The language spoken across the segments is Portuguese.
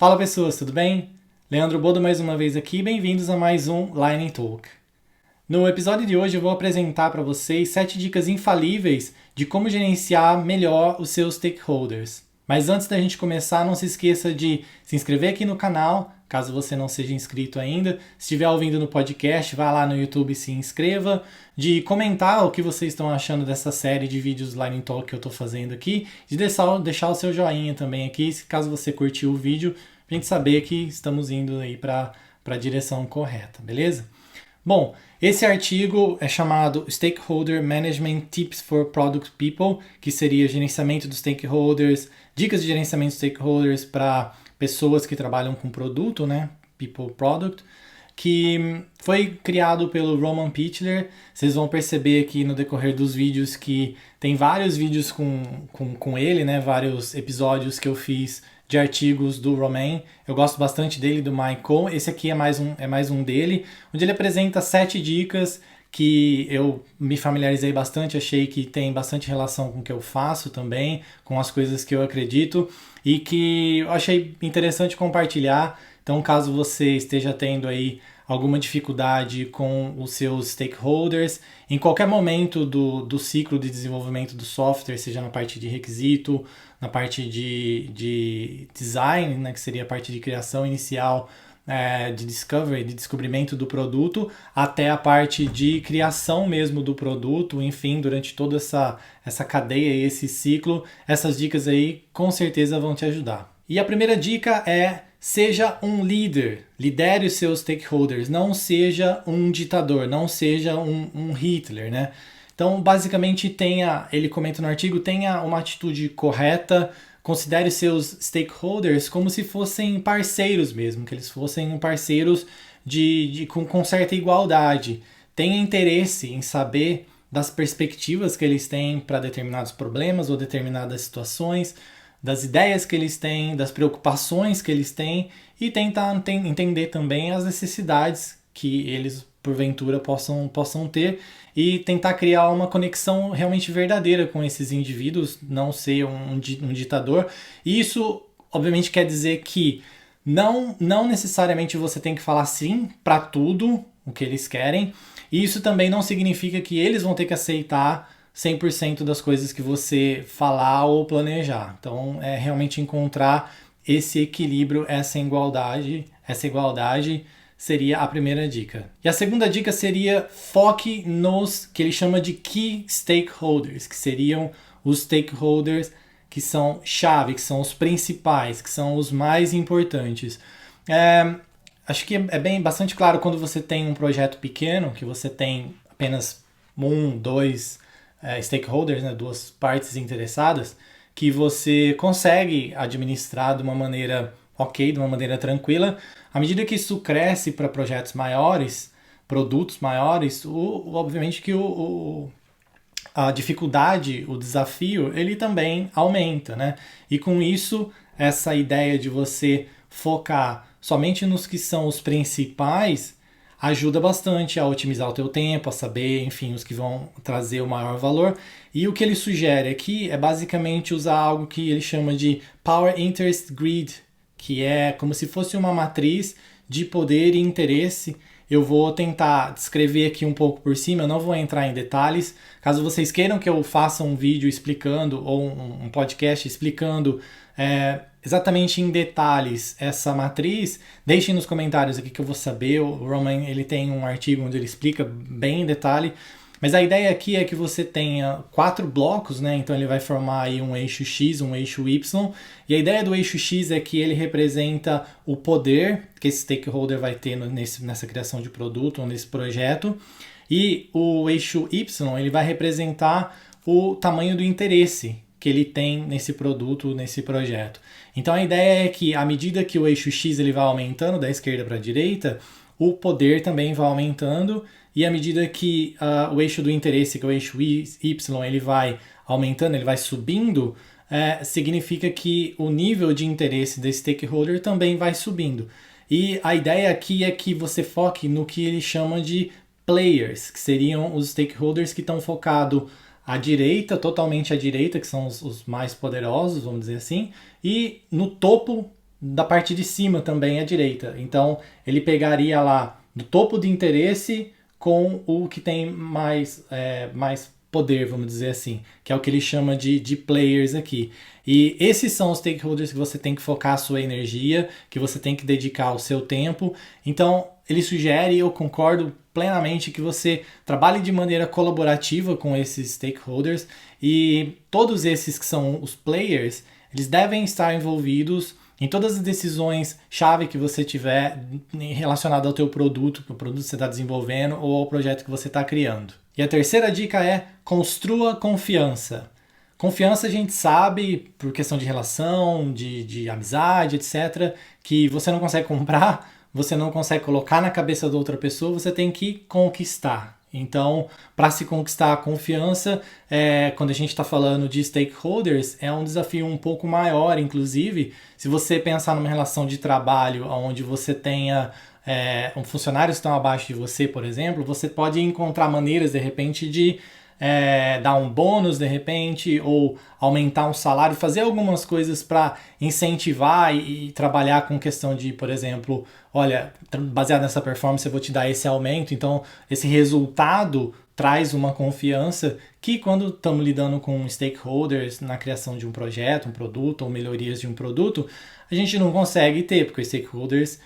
Fala pessoas, tudo bem? Leandro Bodo mais uma vez aqui, bem-vindos a mais um Line Talk. No episódio de hoje eu vou apresentar para vocês 7 dicas infalíveis de como gerenciar melhor os seus stakeholders. Mas antes da gente começar, não se esqueça de se inscrever aqui no canal, caso você não seja inscrito ainda. Se estiver ouvindo no podcast, vá lá no YouTube e se inscreva. De comentar o que vocês estão achando dessa série de vídeos Line Talk que eu estou fazendo aqui. De deixar o seu joinha também aqui, caso você curtiu o vídeo, pra gente saber que estamos indo aí para a direção correta, beleza? Bom, esse artigo é chamado Stakeholder Management Tips for Product People, que seria gerenciamento dos stakeholders, dicas de gerenciamento dos stakeholders para pessoas que trabalham com produto, né? People Product, que foi criado pelo Roman Pichler. Vocês vão perceber aqui no decorrer dos vídeos que tem vários vídeos com ele, né? Vários episódios que eu fiz de artigos do Roman. Eu gosto bastante dele, do Michael. Esse aqui é mais um dele, onde ele apresenta 7 dicas que eu me familiarizei bastante, achei que tem bastante relação com o que eu faço também, com as coisas que eu acredito e que eu achei interessante compartilhar. Então, caso você esteja tendo aí alguma dificuldade com os seus stakeholders, em qualquer momento do ciclo de desenvolvimento do software, seja na parte de requisito, na parte de design, né, que seria a parte de criação inicial, de discovery, de descobrimento do produto, até a parte de criação mesmo do produto, enfim, durante toda essa cadeia e esse ciclo, essas dicas aí com certeza vão te ajudar. E a primeira dica é: seja um líder, lidere os seus stakeholders, não seja um ditador, não seja um Hitler, né? Então, basicamente, ele comenta no artigo, tenha uma atitude correta, considere seus stakeholders como se fossem parceiros mesmo, que eles fossem parceiros com certa igualdade. Tenha interesse em saber das perspectivas que eles têm para determinados problemas ou determinadas situações, das ideias que eles têm, das preocupações que eles têm e tentar entender também as necessidades que eles porventura possam ter e tentar criar uma conexão realmente verdadeira com esses indivíduos, não ser um ditador. E isso obviamente quer dizer que não necessariamente você tem que falar sim para tudo o que eles querem, e isso também não significa que eles vão ter que aceitar 100% das coisas que você falar ou planejar. Então é realmente encontrar esse equilíbrio, essa igualdade seria a primeira dica. E a segunda dica seria: foque nos que ele chama de Key Stakeholders, que seriam os stakeholders que são chave, que são os principais, que são os mais importantes. Acho que é bastante claro quando você tem um projeto pequeno, que você tem apenas 1, 2 stakeholders, né, 2 partes interessadas, que você consegue administrar de uma maneira de uma maneira tranquila. À medida que isso cresce para projetos maiores, produtos maiores, obviamente que a dificuldade, o desafio, ele também aumenta, né? E com isso, essa ideia de você focar somente nos que são os principais ajuda bastante a otimizar o teu tempo, a saber, enfim, os que vão trazer o maior valor. E o que ele sugere aqui é basicamente usar algo que ele chama de Power Interest Grid, que é como se fosse uma matriz de poder e interesse. Eu vou tentar descrever aqui um pouco por cima, eu não vou entrar em detalhes. Caso vocês queiram que eu faça um vídeo explicando, ou um podcast explicando exatamente em detalhes essa matriz, deixem nos comentários aqui que eu vou saber. O Roman, ele tem um artigo onde ele explica bem em detalhe. Mas a ideia aqui é que você tenha 4 blocos, né? Então ele vai formar aí um eixo X, um eixo Y. E a ideia do eixo X é que ele representa o poder que esse stakeholder vai ter nessa criação de produto ou nesse projeto. E o eixo Y, ele vai representar o tamanho do interesse que ele tem nesse produto, nesse projeto. Então a ideia é que à medida que o eixo X ele vai aumentando da esquerda para a direita, o poder também vai aumentando, e à medida que o eixo do interesse, que é o eixo Y, ele vai aumentando, ele vai subindo, significa que o nível de interesse desse stakeholder também vai subindo. E a ideia aqui é que você foque no que ele chama de players, que seriam os stakeholders que estão focados à direita, totalmente à direita, que são os mais poderosos, vamos dizer assim, e no topo da parte de cima também à direita. Então, ele pegaria lá do topo de interesse com o que tem mais poder, vamos dizer assim, que é o que ele chama de players aqui. E esses são os stakeholders que você tem que focar a sua energia, que você tem que dedicar o seu tempo. Então, ele sugere, e eu concordo plenamente, que você trabalhe de maneira colaborativa com esses stakeholders, e todos esses que são os players, eles devem estar envolvidos em todas as decisões chave que você tiver relacionado ao teu produto, o produto que você está desenvolvendo ou ao projeto que você está criando. E a terceira dica é: construa confiança. Confiança a gente sabe, por questão de relação, de amizade, etc., que você não consegue comprar, você não consegue colocar na cabeça da outra pessoa, você tem que conquistar. Então, para se conquistar a confiança, quando a gente está falando de stakeholders, é um desafio um pouco maior. Inclusive, se você pensar numa relação de trabalho onde você tenha funcionários que estão abaixo de você, por exemplo, você pode encontrar maneiras, de repente, de dar um bônus, de repente, ou aumentar um salário, fazer algumas coisas para incentivar e trabalhar com questão de, por exemplo, olha, baseado nessa performance eu vou te dar esse aumento. Então, esse resultado traz uma confiança que, quando estamos lidando com stakeholders na criação de um projeto, um produto ou melhorias de um produto, a gente não consegue ter, porque os stakeholders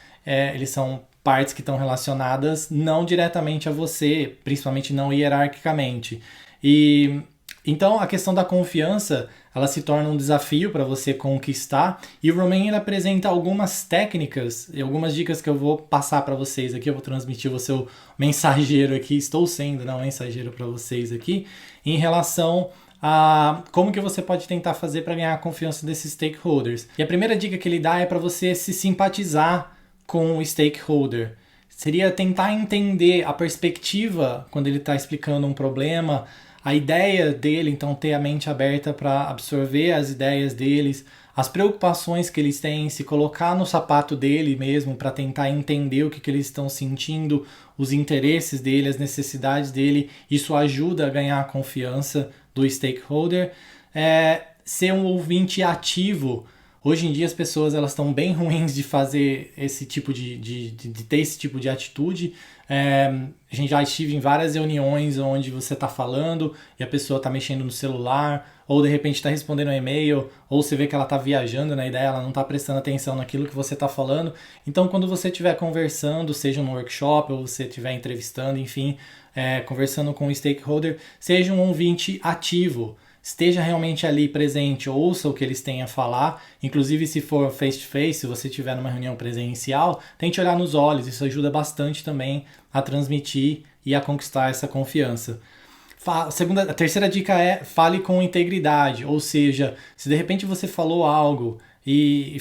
eles são partes que estão relacionadas não diretamente a você, principalmente não hierarquicamente. E então a questão da confiança, ela se torna um desafio para você conquistar, e o Romain ele apresenta algumas técnicas e algumas dicas que eu vou passar para vocês aqui. Eu vou transmitir o seu mensageiro aqui, estou sendo mensageiro para vocês aqui, em relação a como que você pode tentar fazer para ganhar a confiança desses stakeholders. E a primeira dica que ele dá é para você se simpatizar com o stakeholder. Seria tentar entender a perspectiva quando ele está explicando um problema, a ideia dele, então ter a mente aberta para absorver as ideias deles, as preocupações que eles têm, se colocar no sapato dele mesmo para tentar entender o que eles estão sentindo, os interesses dele, as necessidades dele. Isso ajuda a ganhar a confiança do stakeholder. Ser um ouvinte ativo. Hoje em dia as pessoas elas estão bem ruins de fazer esse tipo de ter esse tipo de atitude. A gente já estive em várias reuniões onde você está falando e a pessoa está mexendo no celular, ou de repente está respondendo um e-mail, ou você vê que ela está viajando na ideia, ela não está prestando atenção naquilo que você está falando. Então, quando você estiver conversando, seja no workshop ou você estiver entrevistando, enfim, conversando com o stakeholder, seja um ouvinte ativo. Esteja realmente ali presente, ouça o que eles têm a falar, inclusive se for face-to-face, se você estiver numa reunião presencial, tente olhar nos olhos, isso ajuda bastante também a transmitir e a conquistar essa confiança. A terceira dica é: fale com integridade, ou seja, se de repente você falou algo e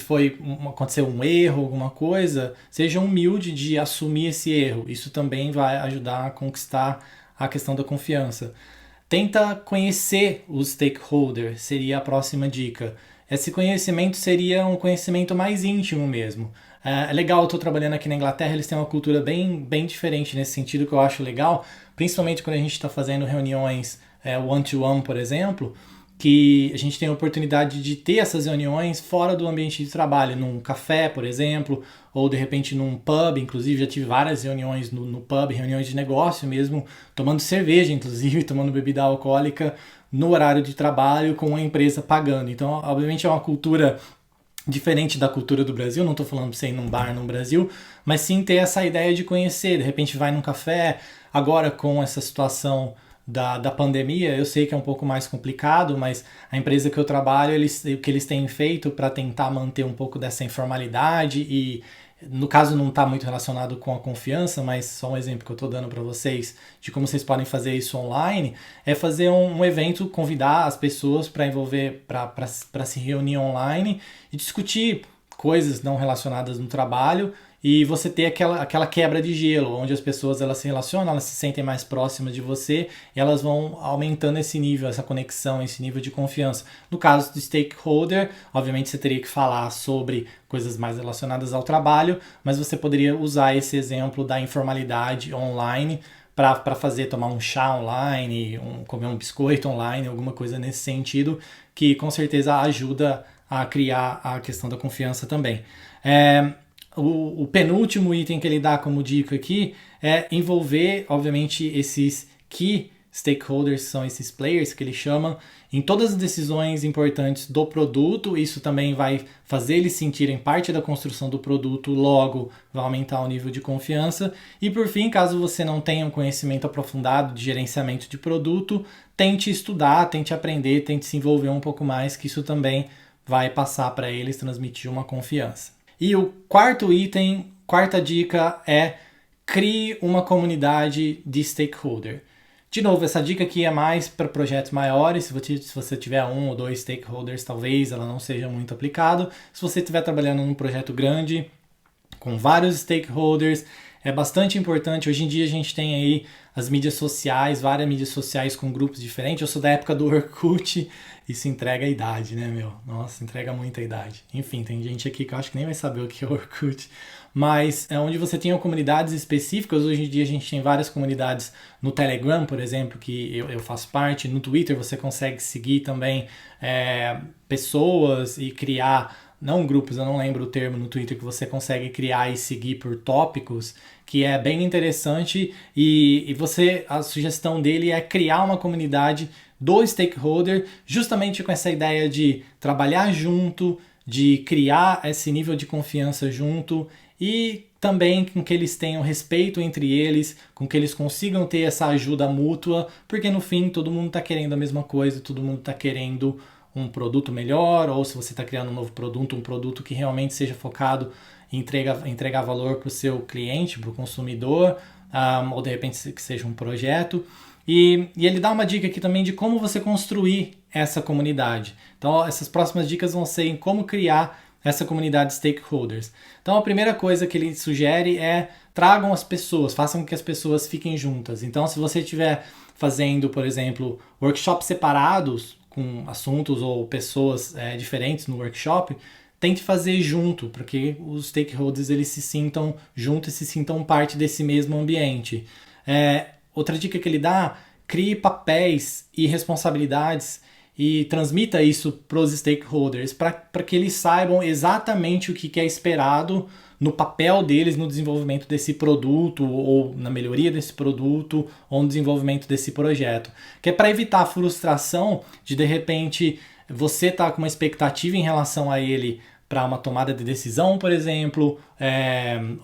aconteceu um erro, alguma coisa, seja humilde de assumir esse erro, isso também vai ajudar a conquistar a questão da confiança. Tenta conhecer os stakeholders, seria a próxima dica. Esse conhecimento seria um conhecimento mais íntimo mesmo. É legal, eu estou trabalhando aqui na Inglaterra, eles têm uma cultura bem, bem diferente nesse sentido, que eu acho legal, principalmente quando a gente está fazendo reuniões one-to-one, por exemplo, que a gente tem a oportunidade de ter essas reuniões fora do ambiente de trabalho, num café, por exemplo, ou de repente num pub. Inclusive já tive várias reuniões no pub, reuniões de negócio mesmo, tomando cerveja, inclusive, tomando bebida alcoólica no horário de trabalho, com a empresa pagando. Então, obviamente é uma cultura diferente da cultura do Brasil, não estou falando para você ir num bar no Brasil, mas sim ter essa ideia de conhecer. De repente vai num café, agora com essa situação da pandemia, eu sei que é um pouco mais complicado, mas a empresa que eu trabalho, o que eles têm feito para tentar manter um pouco dessa informalidade, e no caso não está muito relacionado com a confiança, mas só um exemplo que eu estou dando para vocês de como vocês podem fazer isso online, é fazer um evento, convidar as pessoas para envolver, para se reunir online e discutir coisas não relacionadas no trabalho, e você ter aquela quebra de gelo, onde as pessoas elas se relacionam, elas se sentem mais próximas de você, e elas vão aumentando esse nível, essa conexão, esse nível de confiança. No caso do stakeholder, obviamente você teria que falar sobre coisas mais relacionadas ao trabalho, mas você poderia usar esse exemplo da informalidade online para tomar um chá online, comer um biscoito online, alguma coisa nesse sentido, que com certeza ajuda a criar a questão da confiança também. O penúltimo item que ele dá como dica aqui é envolver, obviamente, esses key stakeholders, são esses players que ele chama, em todas as decisões importantes do produto. Isso também vai fazer eles sentirem parte da construção do produto, logo vai aumentar o nível de confiança. E por fim, caso você não tenha um conhecimento aprofundado de gerenciamento de produto, tente estudar, tente aprender, tente se envolver um pouco mais, que isso também vai passar para eles, transmitir uma confiança. E o quarto item, quarta dica é: crie uma comunidade de stakeholder. De novo, essa dica aqui é mais para projetos maiores. Se você tiver 1 ou 2 stakeholders, talvez ela não seja muito aplicada. Se você estiver trabalhando num projeto grande, com vários stakeholders, é bastante importante. Hoje em dia a gente tem aí as mídias sociais, várias mídias sociais com grupos diferentes. Eu sou da época do Orkut, isso entrega a idade, né, meu? Nossa, entrega muita idade. Enfim, tem gente aqui que eu acho que nem vai saber o que é Orkut. Mas é onde você tem comunidades específicas. Hoje em dia a gente tem várias comunidades no Telegram, por exemplo, que eu faço parte. No Twitter você consegue seguir também pessoas e criar, não grupos, eu não lembro o termo no Twitter, que você consegue criar e seguir por tópicos, que é bem interessante. E a sugestão dele é criar uma comunidade do stakeholder, justamente com essa ideia de trabalhar junto, de criar esse nível de confiança junto, e também com que eles tenham respeito entre eles, com que eles consigam ter essa ajuda mútua, porque no fim todo mundo está querendo a mesma coisa, todo mundo está querendo um produto melhor, ou se você está criando um novo produto, um produto que realmente seja focado em entregar valor para o seu cliente, para o consumidor, ou de repente que seja um projeto. E ele dá uma dica aqui também de como você construir essa comunidade. Então, essas próximas dicas vão ser em como criar essa comunidade de stakeholders. Então, a primeira coisa que ele sugere é: tragam as pessoas, façam com que as pessoas fiquem juntas. Então, se você estiver fazendo, por exemplo, workshops separados, com assuntos ou pessoas diferentes no workshop, tente fazer junto, para que os stakeholders eles se sintam juntos e se sintam parte desse mesmo ambiente. Outra dica que ele dá: crie papéis e responsabilidades e transmita isso para os stakeholders, para que eles saibam exatamente o que é esperado no papel deles no desenvolvimento desse produto, ou na melhoria desse produto, ou no desenvolvimento desse projeto. Que é para evitar a frustração de repente, você tá com uma expectativa em relação a ele para uma tomada de decisão, por exemplo,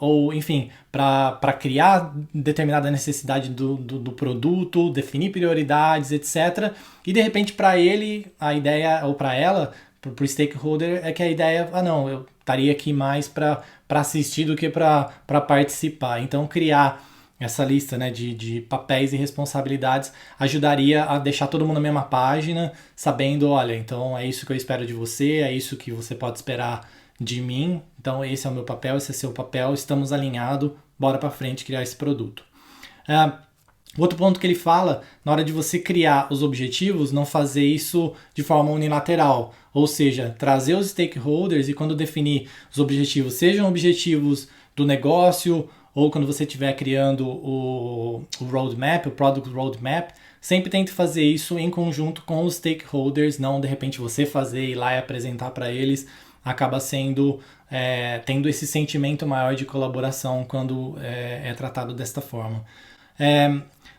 ou enfim, para criar determinada necessidade do produto, definir prioridades, etc. E de repente para ele, a ideia, ou para ela, para o stakeholder, é que a ideia, não, eu estaria aqui mais para assistir do que para participar. Então criar essa lista, né, de papéis e responsabilidades ajudaria a deixar todo mundo na mesma página, sabendo: olha, então é isso que eu espero de você, é isso que você pode esperar de mim, então esse é o meu papel, esse é o seu papel, estamos alinhados, bora para frente criar esse produto. Outro ponto que ele fala: na hora de você criar os objetivos, não fazer isso de forma unilateral, ou seja, trazer os stakeholders e, quando definir os objetivos, sejam objetivos do negócio, ou quando você estiver criando o roadmap, o product roadmap, sempre tente fazer isso em conjunto com os stakeholders, não de repente você fazer, ir lá e apresentar para eles. Acaba sendo, tendo esse sentimento maior de colaboração quando é tratado desta forma.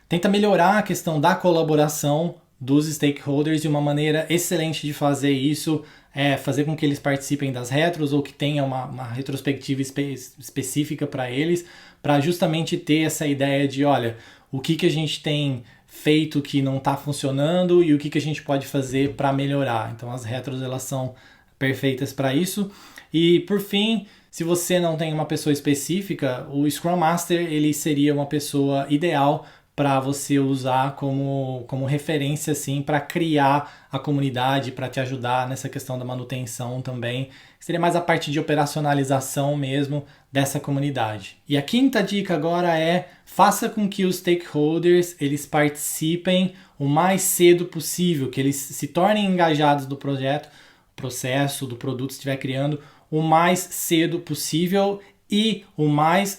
Tenta melhorar a questão da colaboração dos stakeholders, e uma maneira excelente de fazer isso é fazer com que eles participem das retros, ou que tenha uma retrospectiva específica para eles, para justamente ter essa ideia de: olha, o que a gente tem feito que não está funcionando e o que a gente pode fazer para melhorar. Então as retros elas são perfeitas para isso. E por fim, se você não tem uma pessoa específica, o Scrum Master ele seria uma pessoa ideal para você usar como referência, assim, para criar a comunidade, para te ajudar nessa questão da manutenção também. Seria mais a parte de operacionalização mesmo dessa comunidade. E a quinta dica agora é: faça com que os stakeholders eles participem o mais cedo possível, que eles se tornem engajados do projeto, processo, do produto que estiver criando, o mais cedo possível e o mais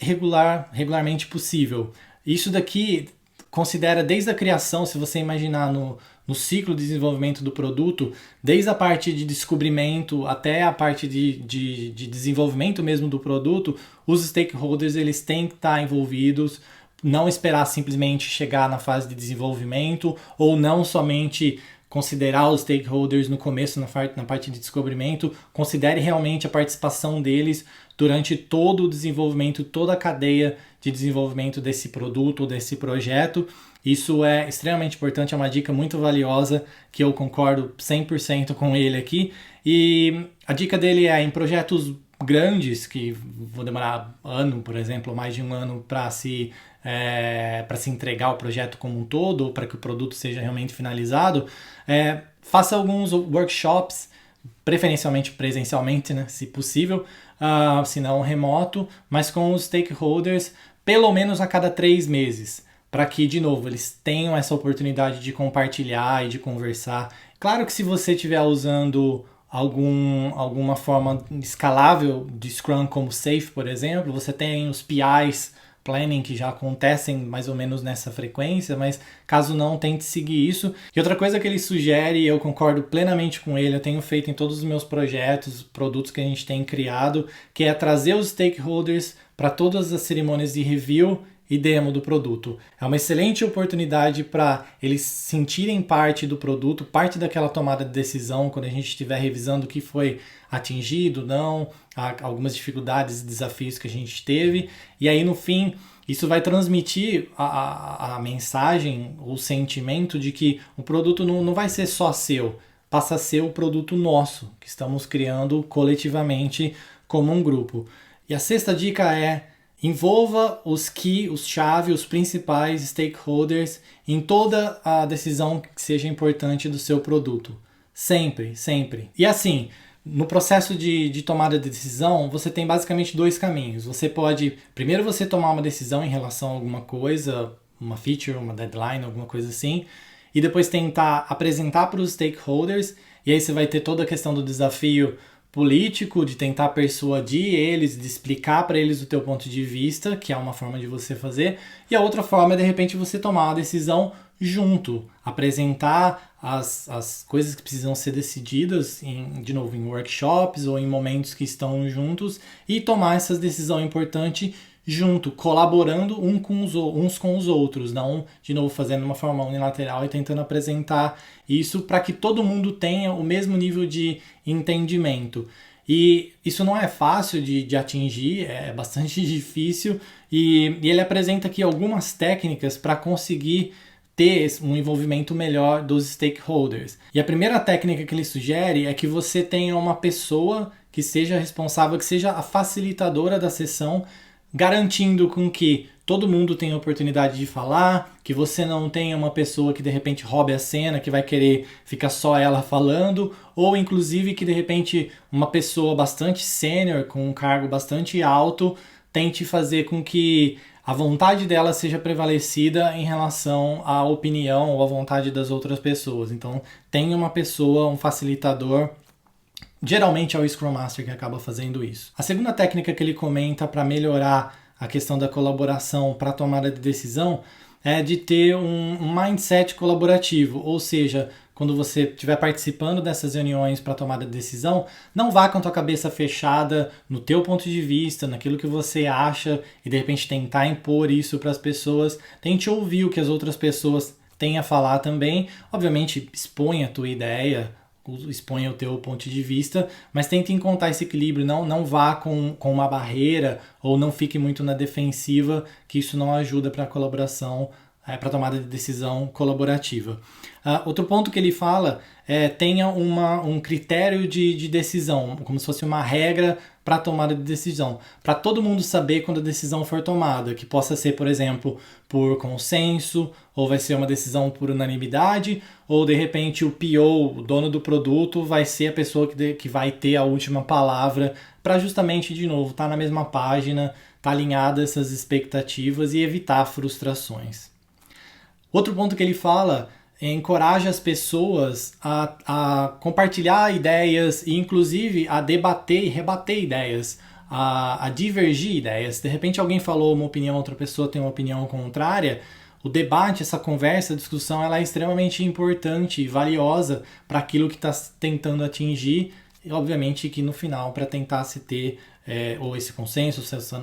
regularmente possível. Isso daqui considera desde a criação. Se você imaginar no ciclo de desenvolvimento do produto, desde a parte de descobrimento até a parte de desenvolvimento mesmo do produto, os stakeholders eles têm que estar envolvidos, não esperar simplesmente chegar na fase de desenvolvimento ou não somente considerar os stakeholders no começo, na parte de descobrimento, considere realmente a participação deles durante todo o desenvolvimento, toda a cadeia de desenvolvimento desse produto ou desse projeto. Isso é extremamente importante, é uma dica muito valiosa que eu concordo 100% com ele aqui. E a dica dele é em projetos grandes, que vão demorar ano, por exemplo, mais de um ano para se entregar o projeto como um todo, para que o produto seja realmente finalizado, faça alguns workshops, preferencialmente presencialmente, né, se possível, se não remoto, mas com os stakeholders pelo menos a cada 3 meses, para que, de novo, eles tenham essa oportunidade de compartilhar e de conversar. Claro que se você estiver usando alguma forma escalável de Scrum como Safe, por exemplo, você tem os PIs, Planning, que já acontecem mais ou menos nessa frequência, mas caso não, tente seguir isso. E outra coisa que ele sugere, eu concordo plenamente com ele, eu tenho feito em todos os meus projetos, produtos que a gente tem criado, que é trazer os stakeholders para todas as cerimônias de review e demo do produto. É uma excelente oportunidade para eles sentirem parte do produto, parte daquela tomada de decisão, quando a gente estiver revisando o que foi atingido, não, algumas dificuldades e desafios que a gente teve. E aí, no fim, isso vai transmitir a mensagem, o sentimento de que o produto não vai ser só seu, passa a ser o produto nosso, que estamos criando coletivamente como um grupo. E a sexta dica é: envolva os principais stakeholders em toda a decisão que seja importante do seu produto. Sempre, sempre. E assim, no processo de tomada de decisão, você tem basicamente 2 caminhos. Primeiro você tomar uma decisão em relação a alguma coisa, uma feature, uma deadline, alguma coisa assim, e depois tentar apresentar para os stakeholders, e aí você vai ter toda a questão do desafio político, de tentar persuadir eles, de explicar para eles o teu ponto de vista, que é uma forma de você fazer, e a outra forma é, de repente, você tomar uma decisão junto, apresentar as coisas que precisam ser decididas, de novo, em workshops ou em momentos que estão juntos, e tomar essa decisão importante junto, colaborando uns com os outros, não, de novo, fazendo de uma forma unilateral e tentando apresentar isso para que todo mundo tenha o mesmo nível de entendimento. E isso não é fácil de atingir, é bastante difícil, e ele apresenta aqui algumas técnicas para conseguir ter um envolvimento melhor dos stakeholders. E a primeira técnica que ele sugere é que você tenha uma pessoa que seja responsável, que seja a facilitadora da sessão, garantindo com que todo mundo tenha a oportunidade de falar, que você não tenha uma pessoa que de repente roube a cena, que vai querer ficar só ela falando, ou inclusive que de repente uma pessoa bastante sênior, com um cargo bastante alto, tente fazer com que a vontade dela seja prevalecida em relação à opinião ou à vontade das outras pessoas. Então, tenha uma pessoa, um facilitador. Geralmente é o Scrum Master que acaba fazendo isso. A segunda técnica que ele comenta para melhorar a questão da colaboração para a tomada de decisão é de ter um mindset colaborativo, ou seja, quando você estiver participando dessas reuniões para tomada de decisão, não vá com a tua cabeça fechada no teu ponto de vista, naquilo que você acha e de repente tentar impor isso para as pessoas. Tente ouvir o que as outras pessoas têm a falar também. Obviamente, exponha a tua ideia, exponha o teu ponto de vista, mas tente encontrar esse equilíbrio, não vá com uma barreira ou não fique muito na defensiva, que isso não ajuda para a colaboração, para a tomada de decisão colaborativa. Outro ponto que ele fala é tenha um critério de decisão, como se fosse uma regra para a tomada de decisão, para todo mundo saber quando a decisão for tomada, que possa ser, por exemplo, por consenso, ou vai ser uma decisão por unanimidade, ou de repente o PO, o dono do produto, vai ser a pessoa que vai ter a última palavra, para justamente, de novo, estar na mesma página, estar alinhada a essas expectativas e evitar frustrações. Outro ponto que ele fala encoraja as pessoas a compartilhar ideias e inclusive a debater e rebater ideias, a divergir ideias. De repente alguém falou uma opinião, outra pessoa tem uma opinião contrária, o debate, essa conversa, a discussão, ela é extremamente importante e valiosa para aquilo que está tentando atingir, e obviamente que no final, para tentar se ter ou esse consenso, essa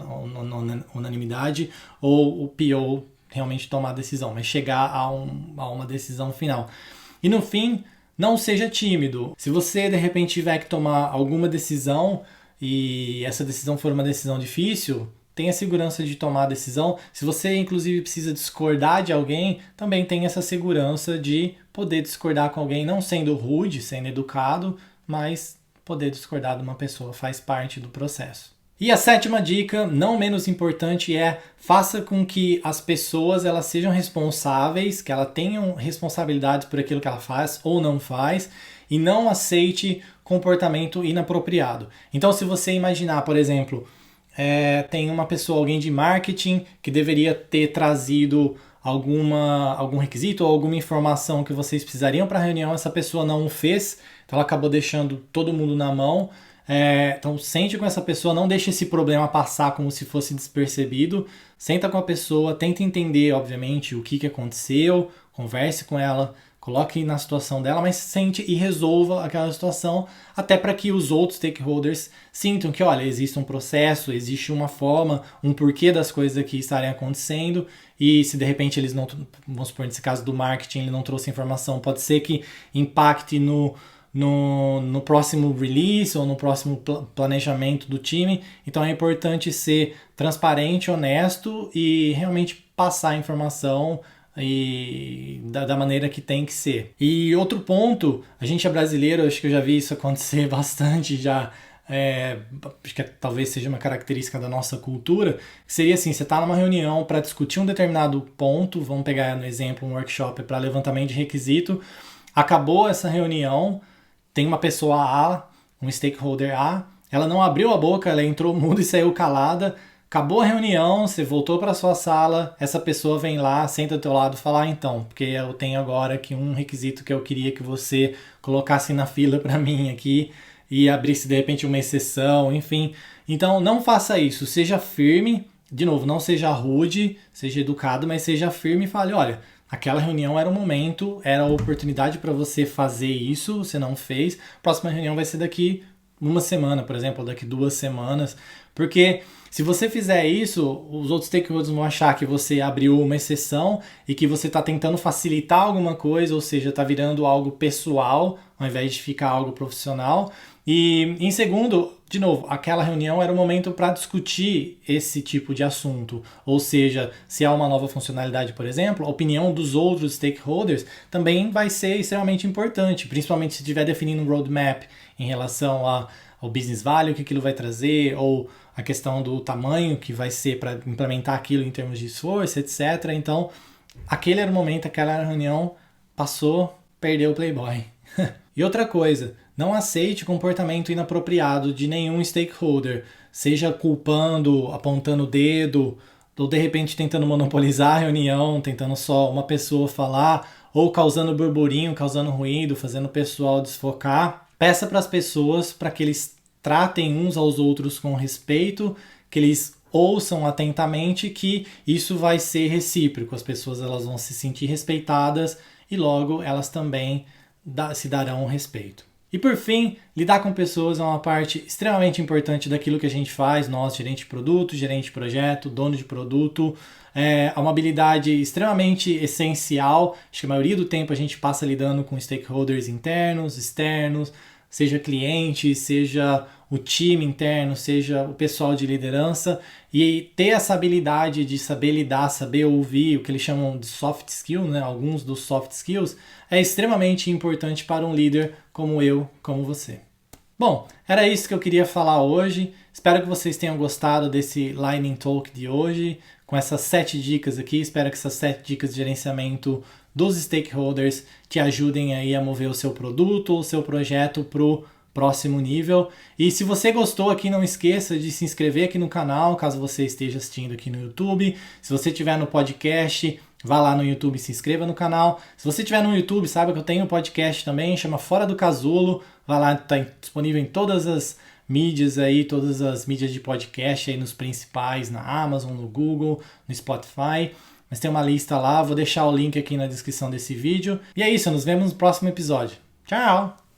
unanimidade, ou o PO realmente tomar a decisão, mas chegar a uma decisão final. E no fim, não seja tímido. Se você de repente tiver que tomar alguma decisão e essa decisão for uma decisão difícil, tenha segurança de tomar a decisão. Se você, inclusive, precisa discordar de alguém, também tenha essa segurança de poder discordar com alguém, não sendo rude, sendo educado, mas poder discordar de uma pessoa faz parte do processo. E a sétima dica, não menos importante, é faça com que as pessoas elas sejam responsáveis, que elas tenham responsabilidades por aquilo que ela faz ou não faz, e não aceite comportamento inapropriado. Então, se você imaginar, por exemplo, tem uma pessoa, alguém de marketing, que deveria ter trazido algum requisito ou alguma informação que vocês precisariam para a reunião, essa pessoa não o fez, então ela acabou deixando todo mundo na mão. Então sente com essa pessoa, não deixe esse problema passar como se fosse despercebido, senta com a pessoa, tenta entender obviamente o que aconteceu, converse com ela, coloque na situação dela, mas sente e resolva aquela situação, até para que os outros stakeholders sintam que, olha, existe um processo, existe uma forma, um porquê das coisas aqui estarem acontecendo, e se de repente eles não, vamos supor, nesse caso do marketing, ele não trouxe informação, pode ser que impacte no próximo release ou no próximo planejamento do time. Então é importante ser transparente, honesto e realmente passar a informação e da maneira que tem que ser. E outro ponto, a gente é brasileiro, acho que eu já vi isso acontecer bastante já, acho que talvez seja uma característica da nossa cultura, que seria assim, você está numa reunião para discutir um determinado ponto, vamos pegar no exemplo um workshop para levantamento de requisito, acabou essa reunião, tem uma pessoa A, um stakeholder A, ela não abriu a boca, ela entrou muda e saiu calada, acabou a reunião, você voltou para sua sala, essa pessoa vem lá, senta do teu lado e fala, então, porque eu tenho agora aqui um requisito que eu queria que você colocasse na fila para mim aqui e abrisse de repente uma exceção, enfim. Então não faça isso, seja firme, de novo, não seja rude, seja educado, mas seja firme e fale, olha, aquela reunião era o momento, era a oportunidade para você fazer isso, você não fez. A próxima reunião vai ser daqui uma semana, por exemplo, ou daqui 2 semanas. Porque se você fizer isso, os outros stakeholders vão achar que você abriu uma exceção e que você está tentando facilitar alguma coisa, ou seja, está virando algo pessoal ao invés de ficar algo profissional. E em segundo, de novo, aquela reunião era o momento para discutir esse tipo de assunto. Ou seja, se há uma nova funcionalidade, por exemplo, a opinião dos outros stakeholders também vai ser extremamente importante, principalmente se estiver definindo um roadmap em relação ao business value que aquilo vai trazer, ou a questão do tamanho que vai ser para implementar aquilo em termos de esforço, etc. Então, aquele era o momento, aquela era a reunião, passou, perdeu o Playboy. E outra coisa, não aceite comportamento inapropriado de nenhum stakeholder, seja culpando, apontando o dedo, ou de repente tentando monopolizar a reunião, tentando só uma pessoa falar, ou causando burburinho, causando ruído, fazendo o pessoal desfocar. Peça para as pessoas para que eles tratem uns aos outros com respeito, que eles ouçam atentamente, que isso vai ser recíproco, as pessoas elas vão se sentir respeitadas e logo elas também se darão respeito. E por fim, lidar com pessoas é uma parte extremamente importante daquilo que a gente faz, nós, gerente de produto, gerente de projeto, dono de produto, é uma habilidade extremamente essencial, acho que a maioria do tempo a gente passa lidando com stakeholders internos, externos, seja cliente, seja o time interno, seja o pessoal de liderança, e ter essa habilidade de saber lidar, saber ouvir, o que eles chamam de soft skill, né? Alguns dos soft skills, é extremamente importante para um líder como eu, como você. Bom, era isso que eu queria falar hoje. Espero que vocês tenham gostado desse Lightning Talk de hoje, com essas 7 dicas aqui. Espero que essas 7 dicas de gerenciamento dos stakeholders te ajudem aí a mover o seu produto ou o seu projeto para o próximo nível. E se você gostou aqui, não esqueça de se inscrever aqui no canal, caso você esteja assistindo aqui no YouTube. Se você estiver no podcast, vá lá no YouTube e se inscreva no canal. Se você estiver no YouTube, saiba que eu tenho um podcast também, chama Fora do Casulo. Vá lá, está disponível em todas as mídias aí, todas as mídias de podcast aí nos principais, na Amazon, no Google, no Spotify. mas tem uma lista lá, vou deixar o link aqui na descrição desse vídeo. E é isso, nos vemos no próximo episódio. Tchau!